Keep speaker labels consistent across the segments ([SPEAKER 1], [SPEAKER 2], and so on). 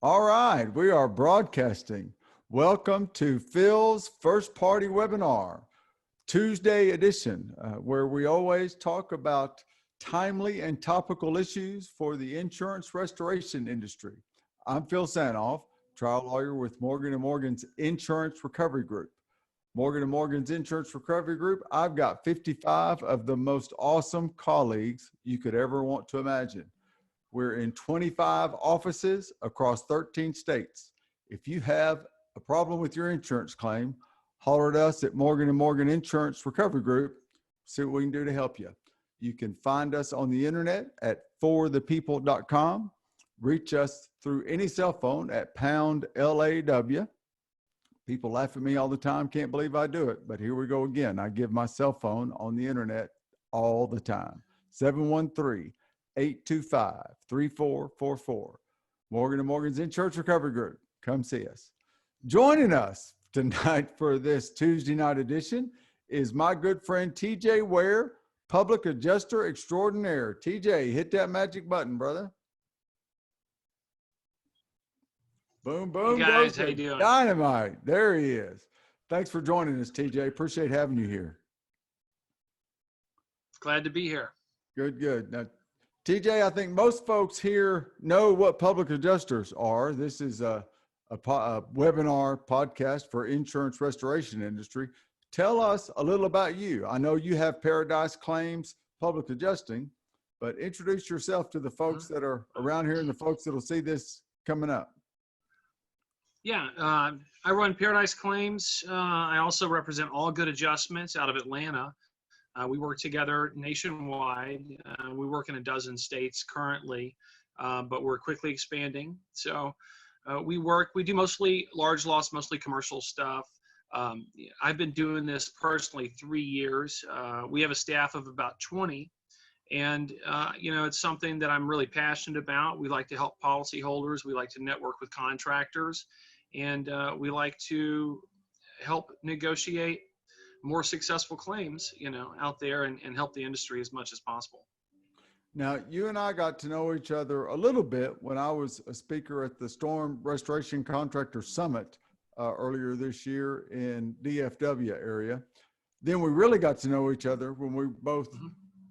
[SPEAKER 1] All right, we are broadcasting. Welcome to Phil's First Party Webinar, Tuesday edition, where we always talk about timely and topical issues for the insurance restoration industry. I'm Phil Sanoff, trial lawyer with Morgan & Morgan's Insurance Recovery Group. Morgan & Morgan's Insurance Recovery Group, I've got 55 of the most awesome colleagues you could ever want to imagine. We're in 25 offices across 13 states. If you have a problem with your insurance claim, holler at us at Morgan & Morgan Insurance Recovery Group. See what we can do to help you. You can find us on the internet at forthepeople.com. Reach us through any cell phone at #LAW. People laugh at me all the time, can't believe I do it, but here we go again. I give my cell phone on the internet all the time. 713-825-3444. Morgan & Morgan's Insurance Recovery Group. Come see us. Joining us tonight for this Tuesday night edition is my good friend TJ Ware, Public Adjuster Extraordinaire. TJ, hit that magic button, brother. Boom, boom.
[SPEAKER 2] Hey guys, how you doing?
[SPEAKER 1] Dynamite. There he is. Thanks for joining us, TJ. Appreciate having you here.
[SPEAKER 2] Glad to be here.
[SPEAKER 1] Good, good. Now, TJ, I think most folks here know what public adjusters are. This is a webinar podcast for insurance restoration industry. Tell us a little about you. I know you have Paradise Claims Public Adjusting, but introduce yourself to the folks that are around here and the folks that will see this coming up.
[SPEAKER 2] Yeah, I run Paradise Claims. I also represent All Good Adjustments out of Atlanta. We work together nationwide. We work in a dozen states currently, but we're quickly expanding. So we do mostly large loss, mostly commercial stuff. I've been doing this personally 3 years. We have a staff of about 20. And, it's something that I'm really passionate about. We like to help policyholders. We like to network with contractors. And we like to help negotiate more successful claims, out there and help the industry as much as possible.
[SPEAKER 1] Now, you and I got to know each other a little bit when I was a speaker at the Storm Restoration Contractor Summit earlier this year in DFW area. Then we really got to know each other when we both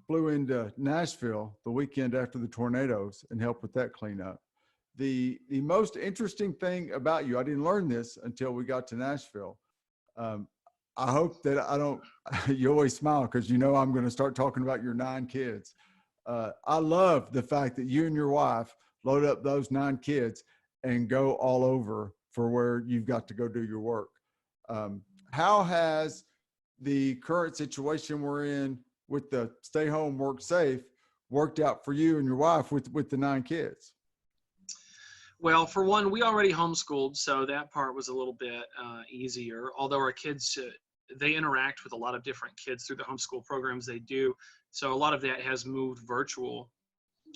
[SPEAKER 1] flew into Nashville the weekend after the tornadoes and helped with that cleanup. The most interesting thing about you, I didn't learn this until we got to Nashville. I hope that you always smile because I'm going to start talking about your 9 kids. I love the fact that you and your wife load up those 9 kids and go all over for where you've got to go do your work. How has the current situation we're in with the stay home, work safe worked out for you and your wife with the 9 kids?
[SPEAKER 2] Well, for one, we already homeschooled, so that part was a little bit easier. Although our kids, they interact with a lot of different kids through the homeschool programs they do. So a lot of that has moved virtual.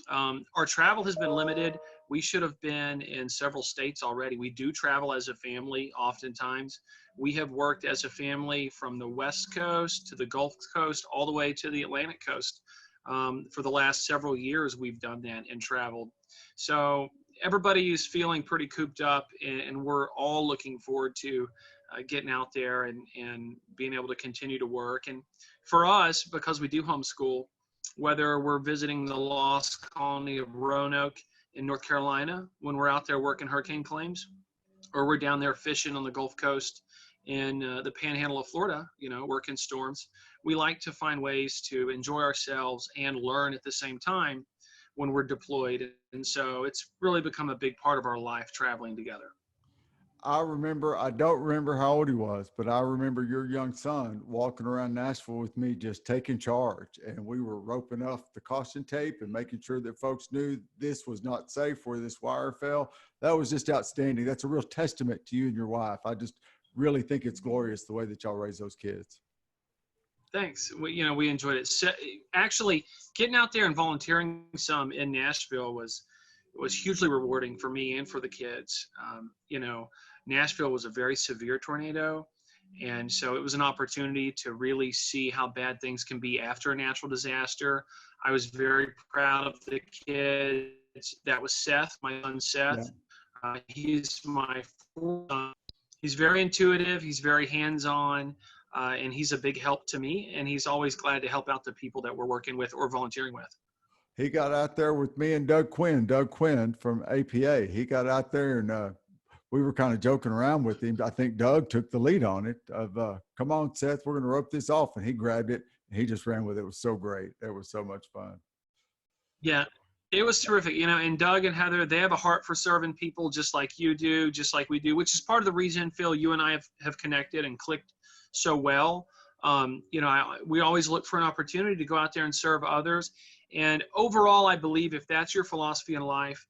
[SPEAKER 2] Our travel has been limited. We should have been in several states already. We do travel as a family oftentimes. We have worked as a family from the West Coast to the Gulf Coast all the way to the Atlantic Coast. For the last several years, we've done that and traveled. So everybody is feeling pretty cooped up, and we're all looking forward to getting out there and being able to continue to work. And for us, because we do homeschool, whether we're visiting the lost colony of Roanoke in North Carolina when we're out there working hurricane claims, or we're down there fishing on the Gulf Coast in the panhandle of Florida, working storms, we like to find ways to enjoy ourselves and learn at the same time when we're deployed. And so it's really become a big part of our life traveling together.
[SPEAKER 1] I don't remember how old he was, but I remember your young son walking around Nashville with me, just taking charge. And we were roping off the caution tape and making sure that folks knew this was not safe where this wire fell. That was just outstanding. That's a real testament to you and your wife. I just really think it's glorious the way that y'all raise those kids.
[SPEAKER 2] Thanks. We enjoyed it. So, actually, getting out there and volunteering some in Nashville was hugely rewarding for me and for the kids. Nashville was a very severe tornado, and so it was an opportunity to really see how bad things can be after a natural disaster. I was very proud of the kids. That was Seth, my son Seth. He's my fourth son. He's very intuitive. He's very hands-on, and he's a big help to me. And he's always glad to help out the people that we're working with or volunteering with.
[SPEAKER 1] He got out there with me and Doug Quinn from APA. He got out there and we were kind of joking around with him. I think Doug took the lead on it of, come on, Seth, we're going to rope this off. And he grabbed it and he just ran with it. It was so great. It was so much fun.
[SPEAKER 2] Yeah, it was terrific. And Doug and Heather, they have a heart for serving people just like you do, just like we do, which is part of the reason, Phil, you and I have connected and clicked so well. We always look for an opportunity to go out there and serve others. And overall, I believe if that's your philosophy in life,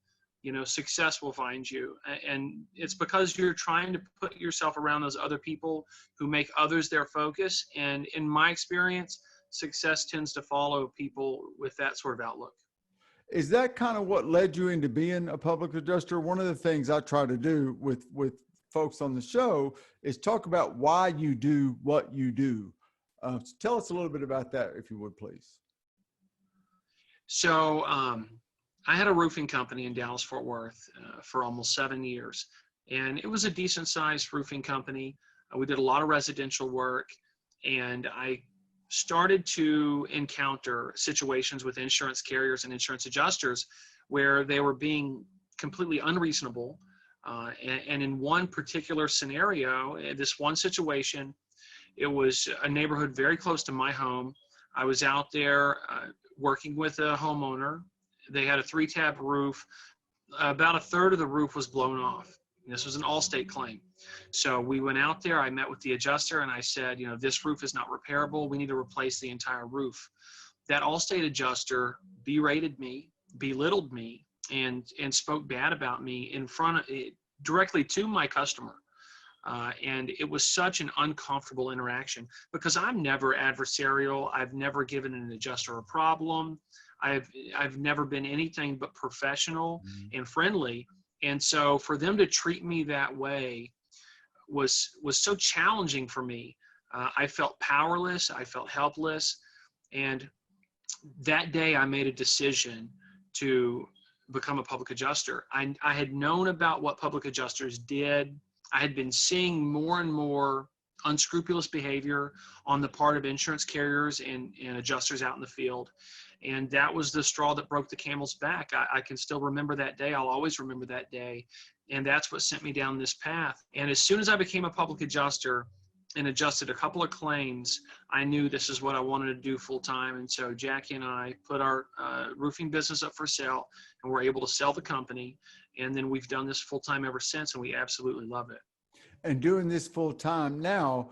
[SPEAKER 2] success will find you. And it's because you're trying to put yourself around those other people who make others their focus. And in my experience, success tends to follow people with that sort of outlook.
[SPEAKER 1] Is that kind of what led you into being a public adjuster? One of the things I try to do with folks on the show is talk about why you do what you do. Tell us a little bit about that, if you would, please.
[SPEAKER 2] So I had a roofing company in Dallas-Fort Worth for almost 7 years, and it was a decent-sized roofing company. We did a lot of residential work, and I started to encounter situations with insurance carriers and insurance adjusters where they were being completely unreasonable. And in one particular scenario, this one situation, it was a neighborhood very close to my home. I was out there working with a homeowner. They had a 3-tab roof. About a third of the roof was blown off. This was an Allstate claim. So we went out there, I met with the adjuster, and I said, this roof is not repairable. We need to replace the entire roof. That Allstate adjuster berated me, belittled me, and spoke bad about me directly to my customer. And it was such an uncomfortable interaction because I'm never adversarial. I've never given an adjuster a problem. I've never been anything but professional and friendly. And so for them to treat me that way was so challenging for me. I felt powerless. I felt helpless. And that day I made a decision to become a public adjuster. I had known about what public adjusters did. I had been seeing more and more unscrupulous behavior on the part of insurance carriers and adjusters out in the field. And that was the straw that broke the camel's back. I can still remember that day. I'll always remember that day. And that's what sent me down this path. And as soon as I became a public adjuster and adjusted a couple of claims, I knew this is what I wanted to do full time. And so Jackie and I put our roofing business up for sale, and we're able to sell the company. And then we've done this full time ever since, and we absolutely love it.
[SPEAKER 1] And doing this full time now,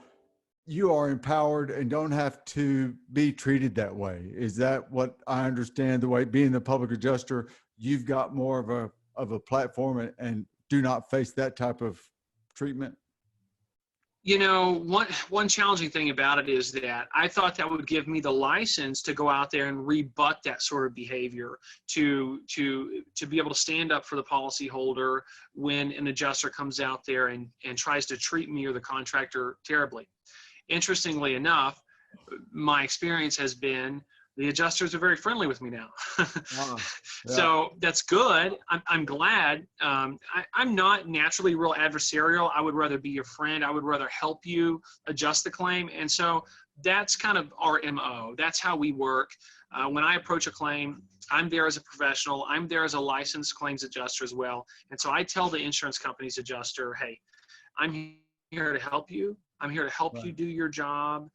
[SPEAKER 1] you are empowered and don't have to be treated that way. Is that what I understand? The way being the public adjuster, you've got more of a platform and do not face that type of treatment?
[SPEAKER 2] One challenging thing about it is that I thought that would give me the license to go out there and rebut that sort of behavior, to be able to stand up for the policyholder when an adjuster comes out there and tries to treat me or the contractor terribly. Interestingly enough, my experience has been the adjusters are very friendly with me now.
[SPEAKER 1] Wow. Yeah.
[SPEAKER 2] So that's good. I'm glad. I'm not naturally real adversarial. I would rather be your friend. I would rather help you adjust the claim. And so that's kind of our MO. That's how we work. When I approach a claim, I'm there as a professional. I'm there as a licensed claims adjuster as well. And so I tell the insurance company's adjuster, hey, I'm here to help you. I'm here to help you do your job.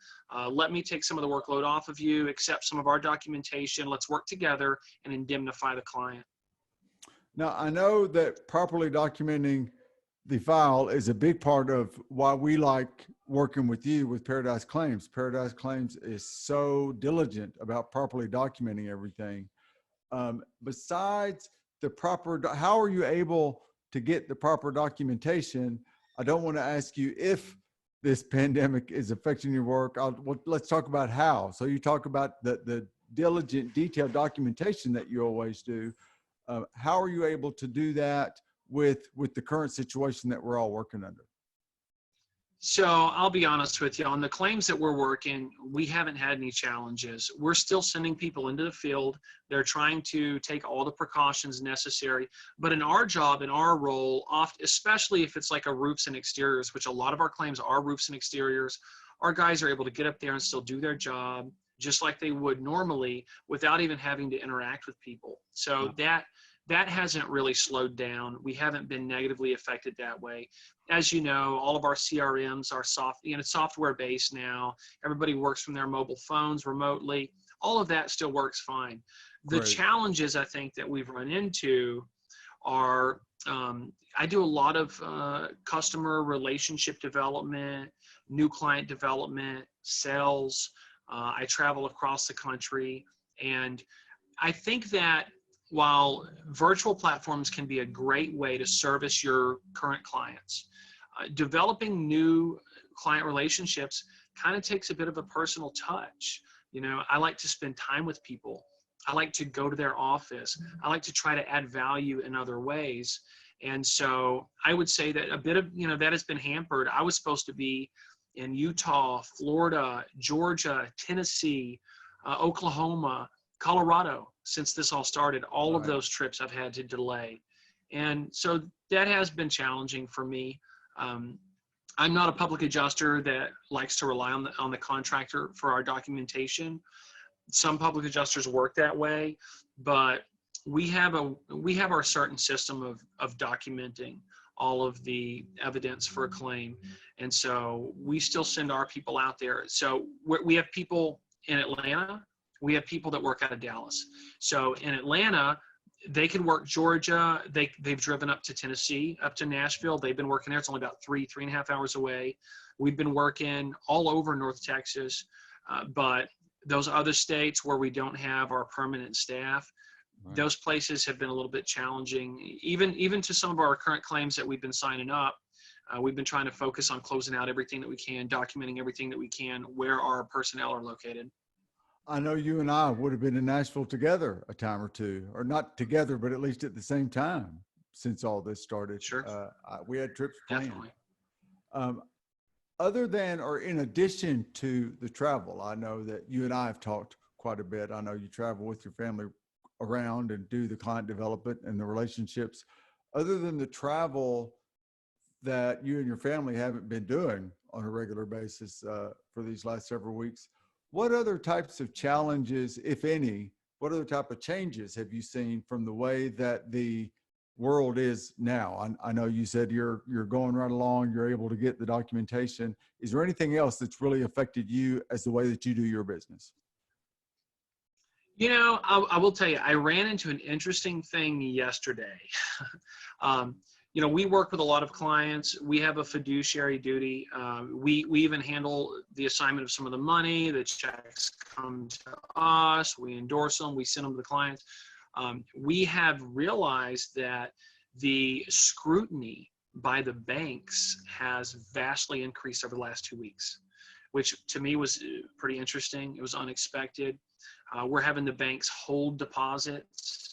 [SPEAKER 2] Let me take some of the workload off of you, accept some of our documentation. Let's work together and indemnify the client.
[SPEAKER 1] Now, I know that properly documenting the file is a big part of why we like working with you with Paradise Claims. Paradise Claims is so diligent about properly documenting everything. Besides the proper, how are you able to get the proper documentation? I don't want to ask you if this pandemic is affecting your work. Let's talk about how. So you talk about the diligent, detailed documentation that you always do. How are you able to do that with the current situation that we're all working under?
[SPEAKER 2] So I'll be honest with you, on the claims that we're working, we haven't had any challenges. We're still sending people into the field. They're trying to take all the precautions necessary. But in our job, in our role, especially if it's like a roofs and exteriors, which a lot of our claims are roofs and exteriors, our guys are able to get up there and still do their job just like they would normally without even having to interact with people. So that hasn't really slowed down. We haven't been negatively affected that way. As you know, all of our CRMs are software based now. Everybody works from their mobile phones remotely. All of that still works fine. The challenges I think that we've run into are, I do a lot of customer relationship development, new client development, sales. I travel across the country, and I think that while virtual platforms can be a great way to service your current clients, developing new client relationships kind of takes a bit of a personal touch. You know, I like to spend time with people. I like to go to their office. I like to try to add value in other ways. And so I would say that a bit of, that has been hampered. I was supposed to be in Utah, Florida, Georgia, Tennessee, Oklahoma, Colorado, since this all started. All of those trips I've had to delay. And so that has been challenging for me. I'm not a public adjuster that likes to rely on the contractor for our documentation. Some public adjusters work that way, but we have our certain system of documenting all of the evidence for a claim. And so we still send our people out there. So we have people in Atlanta. We have people that work out of Dallas. So in Atlanta, they can work Georgia. They've driven up to Tennessee, up to Nashville. They've been working there. It's only about 3.5 hours away. We've been working all over North Texas, but those other states where we don't have our permanent staff, those places have been a little bit challenging. Even to some of our current claims that we've been signing up, we've been trying to focus on closing out everything that we can, documenting everything that we can, where our personnel are located.
[SPEAKER 1] I know you and I would have been in Nashville together a time or two, or not together, but at least at the same time since all this started.
[SPEAKER 2] Sure.
[SPEAKER 1] We had trips planned.
[SPEAKER 2] Definitely.
[SPEAKER 1] Other than or in addition to the travel, I know that you and I have talked quite a bit. I know you travel with your family around and do the client development and the relationships. Other than the travel that you and your family haven't been doing on a regular basis for these last several weeks, what other types of challenges, if any, what other type of changes have you seen from the way that the world is now? I know you said you're going right along, you're able to get the documentation. Is there anything else that's really affected you as the way that you do your business?
[SPEAKER 2] I will tell you, I ran into an interesting thing yesterday. We work with a lot of clients. We have a fiduciary duty. We even handle the assignment of some of the money. The checks come to us. We endorse them. We send them to the clients. We have realized that the scrutiny by the banks has vastly increased over the last 2 weeks, which to me was pretty interesting. It was unexpected. We're having the banks hold deposits.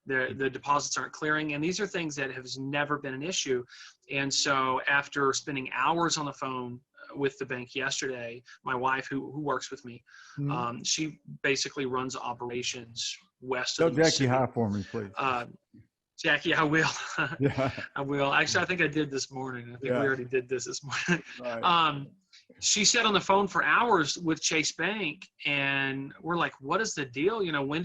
[SPEAKER 2] The deposits aren't clearing, and these are things that have never been an issue. And so after spending hours on the phone with the bank yesterday, my wife, who works with me, she basically runs operations west of the
[SPEAKER 1] Jackie hi for me, please.
[SPEAKER 2] Jackie, I will.
[SPEAKER 1] Yeah.
[SPEAKER 2] I will. Actually, I think I did this morning. I think we already did this morning.
[SPEAKER 1] Right.
[SPEAKER 2] She sat on the phone for hours with Chase Bank, and we're like, what is the deal? When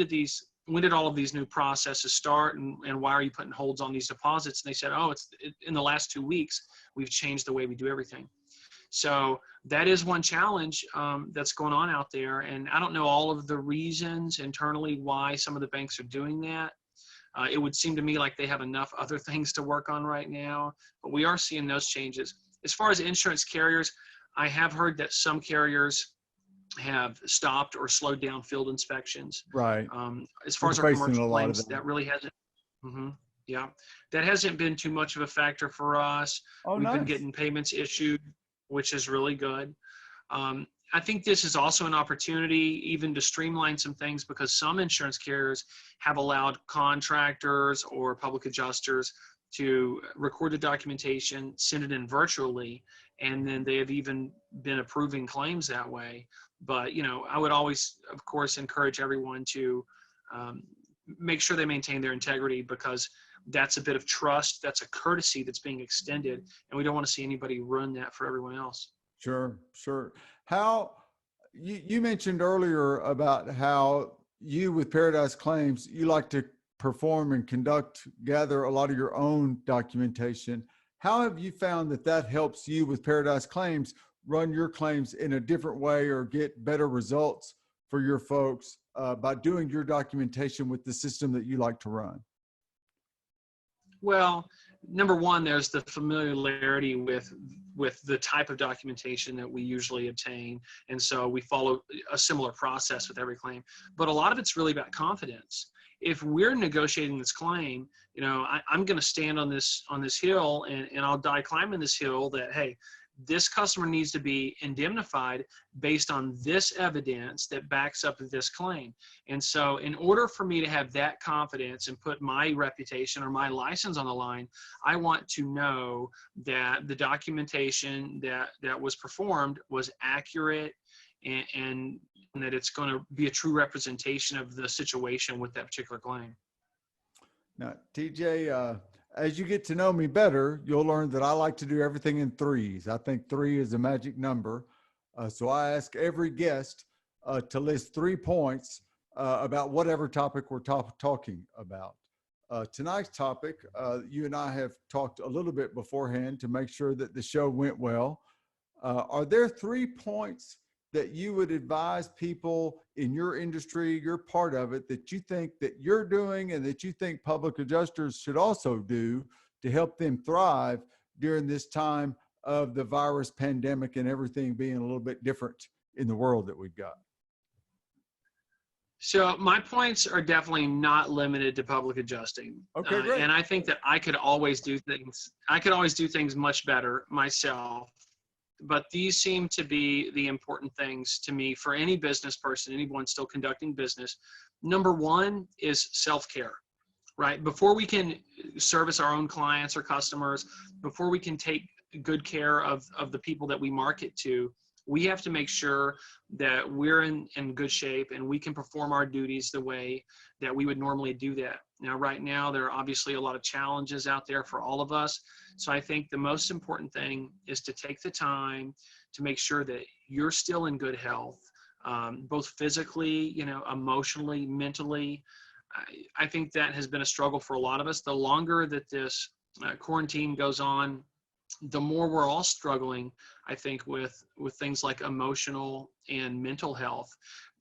[SPEAKER 2] did all of these new processes start, and why are you putting holds on these deposits? And they said, in the last 2 weeks, we've changed the way we do everything. So that is one challenge that's going on out there. And I don't know all of the reasons internally why some of the banks are doing that. It would seem to me like they have enough other things to work on right now, but we are seeing those changes. As far as insurance carriers, I have heard that some carriers have stopped or slowed down field inspections.
[SPEAKER 1] Right.
[SPEAKER 2] As far as our commercial claims, that really hasn't. That hasn't been too much of a factor for us. We've been getting payments issued, which is really good. I think this is also an opportunity even to streamline some things, because some insurance carriers have allowed contractors or public adjusters to record the documentation, send it in virtually, and then they have even been approving claims that way. But, I would always, of course, encourage everyone to make sure they maintain their integrity, because that's a bit of trust, that's a courtesy that's being extended, and we don't want to see anybody ruin that for everyone else.
[SPEAKER 1] Sure, sure. How you mentioned earlier about how you with Paradise Claims, you like to perform and gather a lot of your own documentation. How have you found that helps you with Paradise Claims run your claims in a different way or get better results for your folks by doing your documentation with the system that you like to run?
[SPEAKER 2] Well, number one, there's the familiarity with the type of documentation that we usually obtain. And so we follow a similar process with every claim. But a lot of it's really about confidence. If we're negotiating this claim, I'm going to stand on this hill and I'll die climbing this hill that, hey, this customer needs to be indemnified based on this evidence that backs up this claim. And so in order for me to have that confidence and put my reputation or my license on the line, I want to know that the documentation that was performed was accurate and that it's going to be a true representation of the situation with that particular claim.
[SPEAKER 1] Now, TJ, as you get to know me better, you'll learn that I like to do everything in threes. I think 3 is a magic number. So I ask every guest to list 3 points about whatever topic we're talking about. Tonight's topic, you and I have talked a little bit beforehand to make sure that the show went well. Are there 3 points that you would advise people in your industry, you're part of it, that you think that you're doing and that you think public adjusters should also do to help them thrive during this time of the virus pandemic and everything being a little bit different in the world that we've got?
[SPEAKER 2] So my points are definitely not limited to public adjusting.
[SPEAKER 1] Okay, great.
[SPEAKER 2] And I think that I could always do things much better myself. But these seem to be the important things to me for any business person, anyone still conducting business. Number one is self-care, right? Before we can service our own clients or customers, before we can take good care of the people that we market to, we have to make sure that we're in good shape and we can perform our duties the way that we would normally do that. Now, right now, there are obviously a lot of challenges out there for all of us. So I think the most important thing is to take the time to make sure that you're still in good health, both physically, emotionally, mentally. I think that has been a struggle for a lot of us. The longer that this quarantine goes on, the more we're all struggling, I think, with things like emotional and mental health.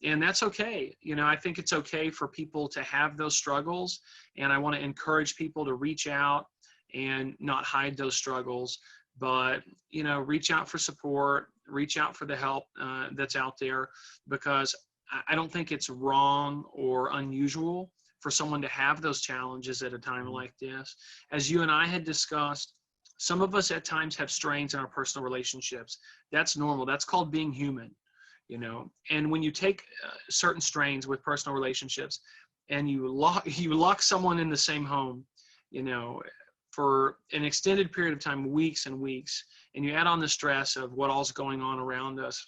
[SPEAKER 2] And that's okay. I think it's okay for people to have those struggles. And I want to encourage people to reach out and not hide those struggles, but, reach out for support, reach out for the help that's out there, because I don't think it's wrong or unusual for someone to have those challenges at a time like this. As you and I had discussed, some of us at times have strains in our personal relationships. That's normal. That's called being human, And when you take certain strains with personal relationships and you lock someone in the same home, for an extended period of time, weeks and weeks, and you add on the stress of what all's going on around us,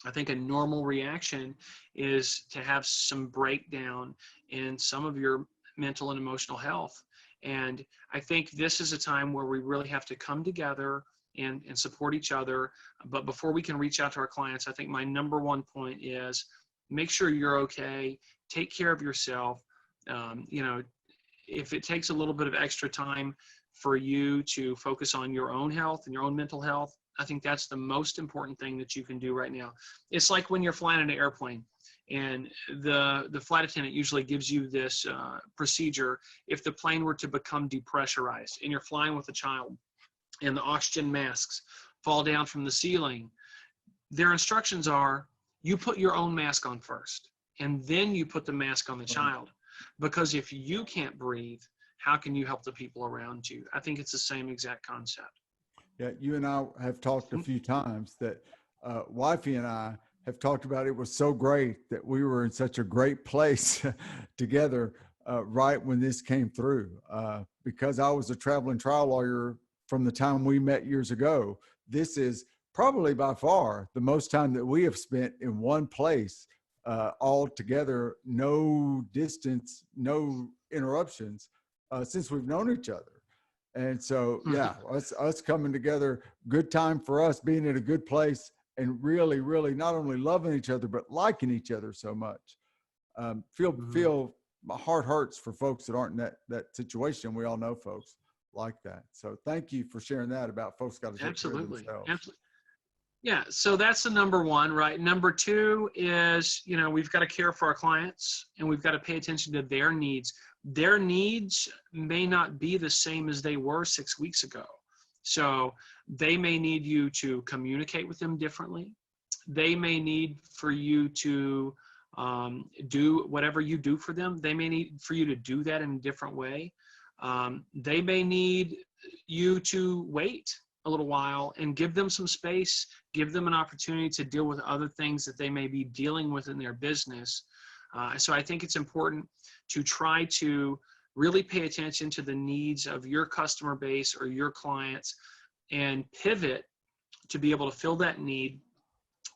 [SPEAKER 2] I think a normal reaction is to have some breakdown in some of your mental and emotional health. And I think this is a time where we really have to come together and support each other. But before we can reach out to our clients, I think my number one point is make sure you're okay, take care of yourself. If it takes a little bit of extra time for you to focus on your own health and your own mental health, I think that's the most important thing that you can do right now. It's like when you're flying in an airplane. And the flight attendant usually gives you this procedure if the plane were to become depressurized and you're flying with a child and the oxygen masks fall down from the ceiling. Their instructions are, you put your own mask on first and then you put the mask on the child. Because if you can't breathe, how can you help the people around you? I think it's the same exact concept.
[SPEAKER 1] Yeah, you and I have talked a few times that wifey and I have talked about it was so great that we were in such a great place together right when this came through. Because I was a traveling trial lawyer from the time we met years ago, this is probably by far the most time that we have spent in one place, all together, no distance, no interruptions, since we've known each other. And so, yeah, us coming together, good time for us, being in a good place, and really, really not only loving each other, but liking each other so much. Feel my heart hurts for folks that aren't in that situation. We all know folks like that. So thank you for sharing that about folks got to take care of themselves.
[SPEAKER 2] Absolutely. Yeah. So that's the number one, right? Number two is, we've got to care for our clients, and we've got to pay attention to their needs. Their needs may not be the same as they were 6 weeks ago. So they may need you to communicate with them differently. They may need for you to do whatever you do for them. They may need for you to do that in a different way. They may need you to wait a little while and give them some space, give them an opportunity to deal with other things that they may be dealing with in their business. So I think it's important to try to really pay attention to the needs of your customer base or your clients and pivot to be able to fill that need,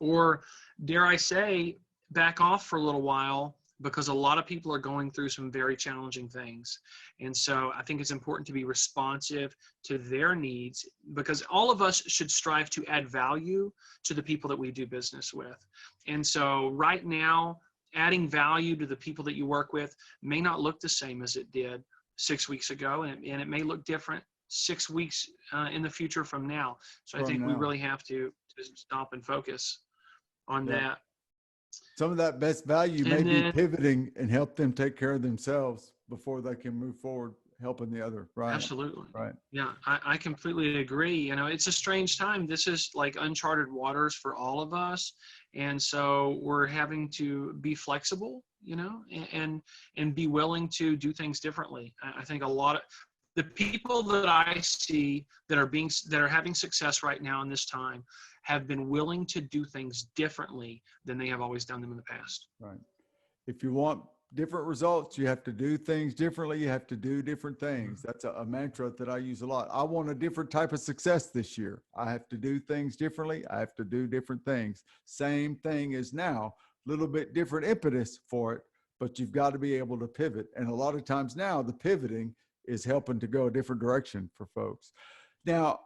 [SPEAKER 2] or dare I say, back off for a little while, because a lot of people are going through some very challenging things. And so I think it's important to be responsive to their needs, because all of us should strive to add value to the people that we do business with. And so right now, adding value to the people that you work with may not look the same as it did 6 weeks ago, and it may look different 6 weeks in the future from now. So I think we really have to stop and focus on that.
[SPEAKER 1] Some of that best value may be pivoting and help them take care of themselves before they can move forward, helping the other. Right.
[SPEAKER 2] Absolutely.
[SPEAKER 1] Right.
[SPEAKER 2] Yeah, I completely agree. It's a strange time. This is like uncharted waters for all of us. And so we're having to be flexible, and be willing to do things differently. I think a lot of the people that I see that are having success right now in this time have been willing to do things differently than they have always done them in the past.
[SPEAKER 1] Right. If you want different results, you have to do things differently. You have to do different things. That's a mantra that I use a lot. I want a different type of success this year. I have to do things differently. I have to do different things. Same thing as now, a little bit different impetus for it, but you've got to be able to pivot. And a lot of times now the pivoting is helping to go a different direction for folks. Now,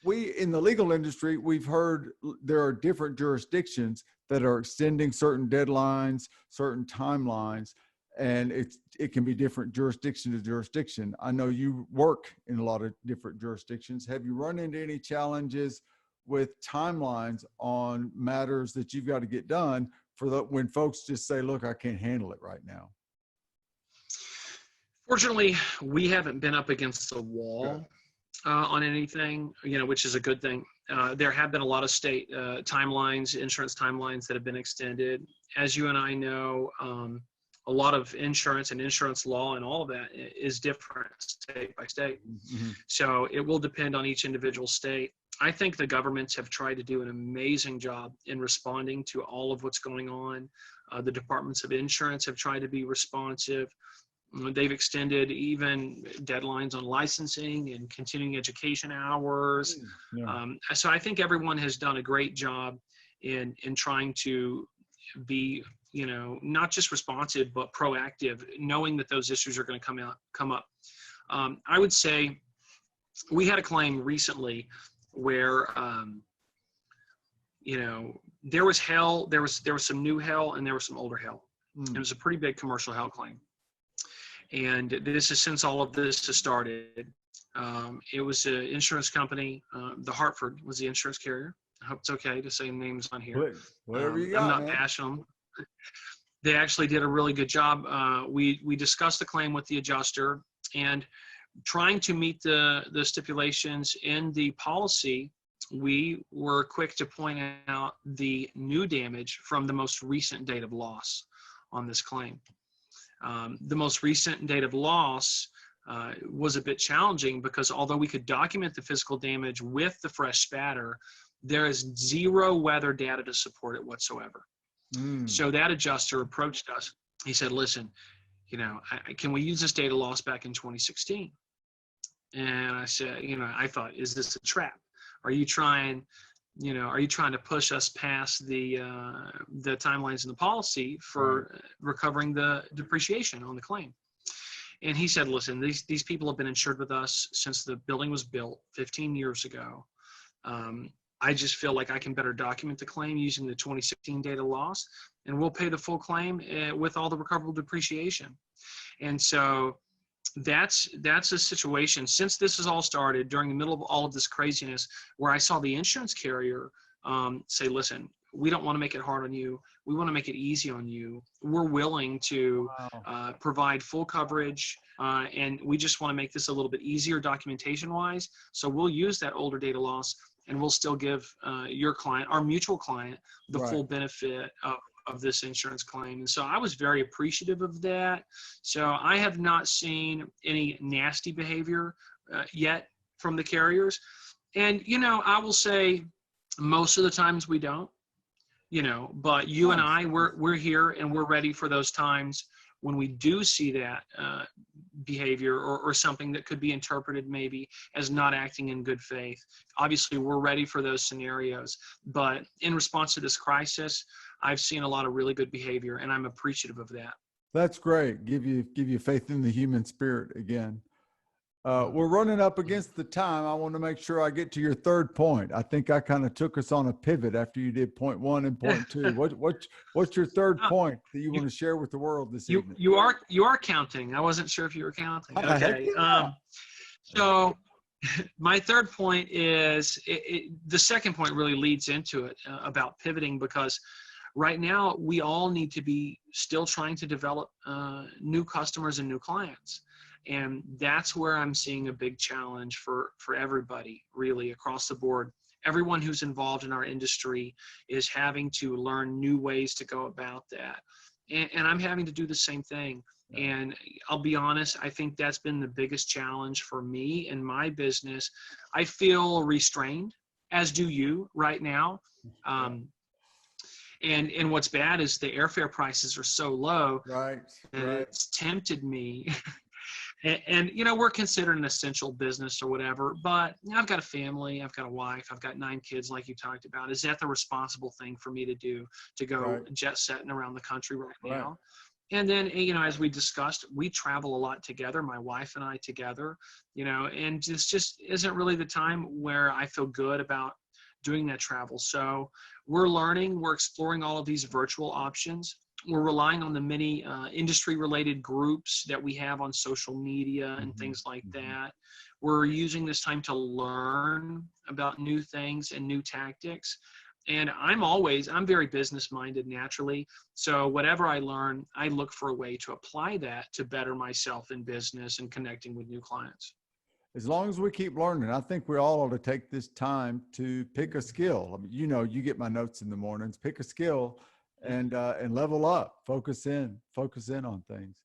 [SPEAKER 1] in the legal industry, we've heard there are different jurisdictions that are extending certain deadlines, certain timelines, and it can be different jurisdiction to jurisdiction. I know you work in a lot of different jurisdictions. Have you run into any challenges with timelines on matters that you've got to get done when folks just say, look, I can't handle it right now?
[SPEAKER 2] Fortunately, we haven't been up against the wall on anything, which is a good thing. There have been a lot of state timelines, insurance timelines that have been extended. As you and I know, a lot of insurance and insurance law and all of that is different state by state. Mm-hmm. So it will depend on each individual state. I think the governments have tried to do an amazing job in responding to all of what's going on. The departments of insurance have tried to be responsive. They've extended even deadlines on licensing and continuing education hours. So I think everyone has done a great job in trying to be, not just responsive, but proactive, knowing that those issues are going to come up. I would say we had a claim recently where, there was hell, there was some new hell, and there was some older hell. It was a pretty big commercial hell claim. And this is since all of this has started. It was an insurance company. The Hartford was the insurance carrier. I hope it's okay to say names on here.
[SPEAKER 1] Whatever you got,
[SPEAKER 2] I'm not bashing them. They actually did a really good job. We discussed the claim with the adjuster, and trying to meet the stipulations in the policy, we were quick to point out the new damage from the most recent date of loss on this claim. The most recent date of loss was a bit challenging because although we could document the physical damage with the fresh spatter, there is zero weather data to support it whatsoever. So that adjuster approached us. He said, listen, Can we use this data loss back in 2016? And I said, I thought, is this a trap? Are you trying to push us past the timelines in the policy for recovering the depreciation on the claim? And he said, listen, these people have been insured with us since the building was built 15 years ago. I just feel like I can better document the claim using the 2016 data loss, and we'll pay the full claim with all the recoverable depreciation. And so that's a situation, since this has all started during the middle of all of this craziness, where I saw the insurance carrier say, listen, we don't want to make it hard on you. We want to make it easy on you. We're willing to provide full coverage, and we just want to make this a little bit easier documentation wise. So we'll use that older data loss, and we'll still give your client, our mutual client, the full benefit of this insurance claim. And so I was very appreciative of that. So I have not seen any nasty behavior yet from the carriers. And, I will say most of the times we don't, but you and I, we're here and we're ready for those times when we do see that behavior or something that could be interpreted maybe as not acting in good faith. Obviously, we're ready for those scenarios. But in response to this crisis, I've seen a lot of really good behavior, and I'm appreciative of that.
[SPEAKER 1] That's great. Give you faith in the human spirit again. We're running up against the time. I want to make sure I get to your third point. I think I kind of took us on a pivot after you did point one and point two. What's your third point that you want to share with the world this evening?
[SPEAKER 2] You are counting. I wasn't sure if you were counting. Okay. So my third point is the second point really leads into it about pivoting, because right now we all need to be still trying to develop new customers and new clients. And that's where I'm seeing a big challenge for everybody, really, across the board. Everyone who's involved in our industry is having to learn new ways to go about that. And I'm having to do the same thing. And I'll be honest, I think that's been the biggest challenge for me in my business. I feel restrained, as do you right now. And what's bad is the airfare prices are so low. Right. It's tempted me. And we're considered an essential business or whatever, but I've got a family, I've got a wife, I've got 9 kids like you talked about. Is that the responsible thing for me to do, to go jet setting around the country right now? And then, as we discussed, we travel a lot together, my wife and I together, and this just isn't really the time where I feel good about doing that travel. So we're learning, we're exploring all of these virtual options. We're relying on the many industry-related groups that we have on social media and things like that. We're using this time to learn about new things and new tactics. And I'm very business-minded naturally. So whatever I learn, I look for a way to apply that to better myself in business and connecting with new clients.
[SPEAKER 1] As long as we keep learning, I think we all ought to take this time to pick a skill. I mean, you get my notes in the mornings, pick a skill and level up, focus in on things.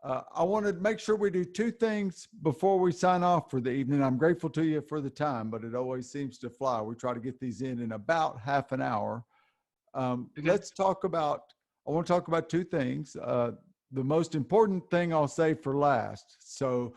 [SPEAKER 1] I want to make sure we do 2 things before we sign off for the evening. I'm grateful to you for the time, but it always seems to fly. We try to get these in about half an hour. I want to talk about 2 things. The most important thing I'll say for last. So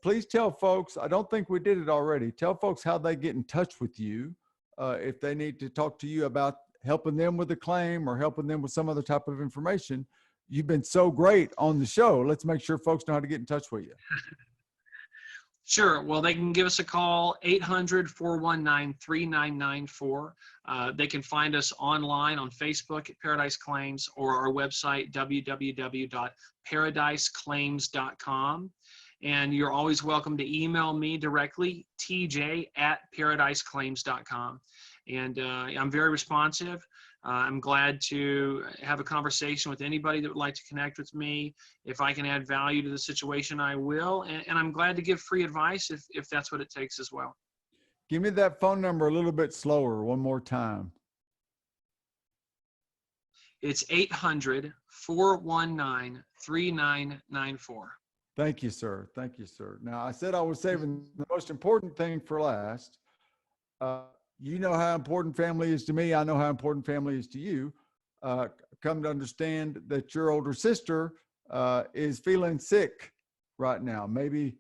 [SPEAKER 1] please tell folks, I don't think we did it already. Tell folks how they get in touch with you if they need to talk to you about helping them with a claim or helping them with some other type of information. You've been so great on the show. Let's make sure folks know how to get in touch with you.
[SPEAKER 2] Sure. Well, they can give us a call, 800-419-3994. They can find us online on Facebook at Paradise Claims, or our website, www.paradiseclaims.com. And you're always welcome to email me directly, tj@paradiseclaims.com. And I'm very responsive. I'm glad to have a conversation with anybody that would like to connect with me. If I can add value to the situation, I will. And I'm glad to give free advice if that's what it takes as well.
[SPEAKER 1] Give me that phone number a little bit slower one more time.
[SPEAKER 2] It's 800-419-3994.
[SPEAKER 1] Thank you, sir. Thank you, sir. Now, I said I was saving the most important thing for last. You know how important family is to me. I know how important family is to you. Come to understand that your older sister is feeling sick right now. Maybe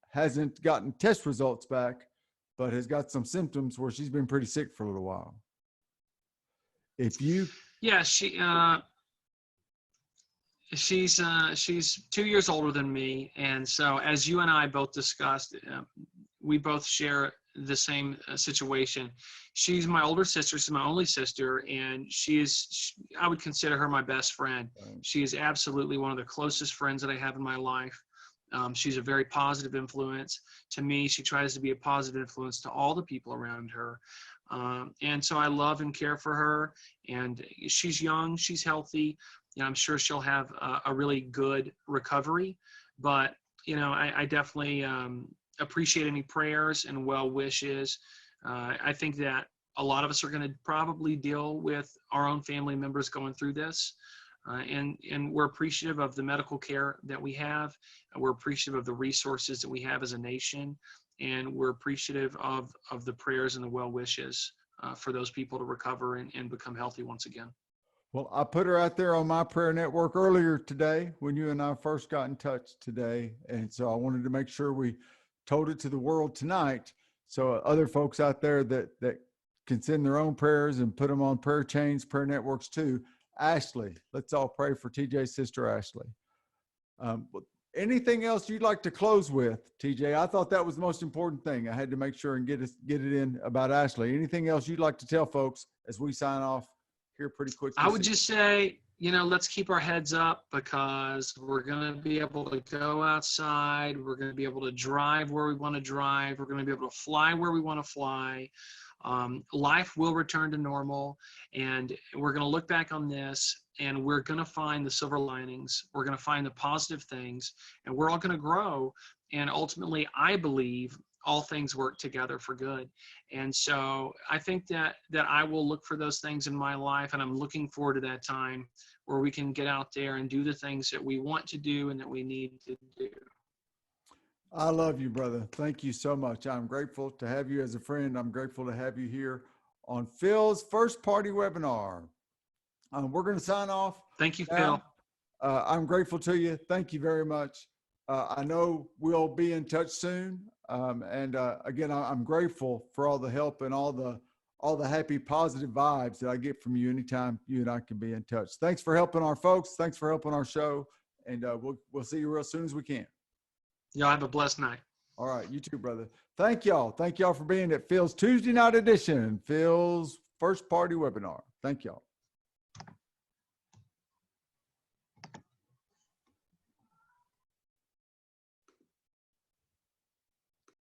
[SPEAKER 1] hasn't gotten test results back, but has got some symptoms where she's been pretty sick for a little while. If you,
[SPEAKER 2] Yeah, she's 2 years older than me, and so as you and I both discussed, we both share the same situation. She's my older sister. She's my only sister, and I would consider her my best friend. She is absolutely one of the closest friends that I have in my life. She's a very positive influence to me. She tries to be a positive influence to all the people around her. And so I love and care for her, and she's young, she's healthy. I'm sure she'll have a really good recovery, but I definitely appreciate any prayers and well wishes. I think that a lot of us are going to probably deal with our own family members going through this. And we're appreciative of the medical care that we have. We're appreciative of the resources that we have as a nation. And we're appreciative of the prayers and the well wishes for those people to recover and become healthy once again.
[SPEAKER 1] well, I put her out there on my prayer network earlier today when you and I first got in touch today. And so I wanted to make sure we told it to the world tonight. So other folks out there that can send their own prayers and put them on prayer chains, prayer networks too. Ashley, let's all pray for TJ's sister, Ashley. Anything else you'd like to close with, TJ? I thought that was the most important thing. I had to make sure and get it in about Ashley. Anything else you'd like to tell folks as we sign off here pretty quickly?
[SPEAKER 2] I would just say, let's keep our heads up, because we're going to be able to go outside. We're going to be able to drive where we want to drive. We're going to be able to fly where we want to fly. Life will return to normal, and we're going to look back on this, and we're going to find the silver linings. We're going to find the positive things, and we're all going to grow. And ultimately, I believe all things work together for good. And so I think that I will look for those things in my life, and I'm looking forward to that time where we can get out there and do the things that we want to do and that we need to do.
[SPEAKER 1] I love you, brother. Thank you so much. I'm grateful to have you as a friend. I'm grateful to have you here on Phil's First Party webinar. We're going to sign off.
[SPEAKER 2] Thank you,
[SPEAKER 1] now.
[SPEAKER 2] Phil.
[SPEAKER 1] I'm grateful to you. Thank you very much. I know we'll be in touch soon. Again, I'm grateful for all the help and all the happy, positive vibes that I get from you anytime you and I can be in touch. Thanks for helping our folks. Thanks for helping our show. And we'll see you real soon as we can.
[SPEAKER 2] Y'all have a blessed night.
[SPEAKER 1] All right. You too, brother. Thank y'all. Thank y'all for being at Phil's Tuesday night edition, Phil's First Party webinar. Thank y'all.